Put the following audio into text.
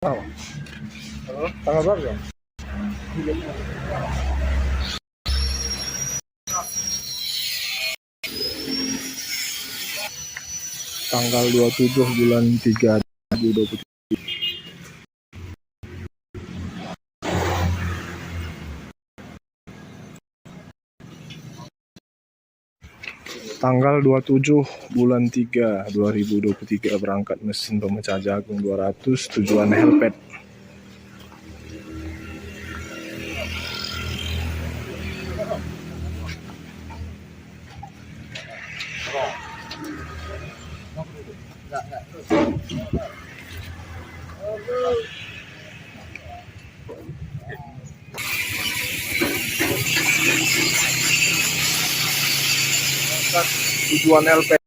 Tanggal tanggal berapa ya? Tanggal 27 bulan 3 2023. Tanggal 27 bulan 3 2023 berangkat mesin pemecah jagung 200 tujuan Helpet. Tujuan Helpet.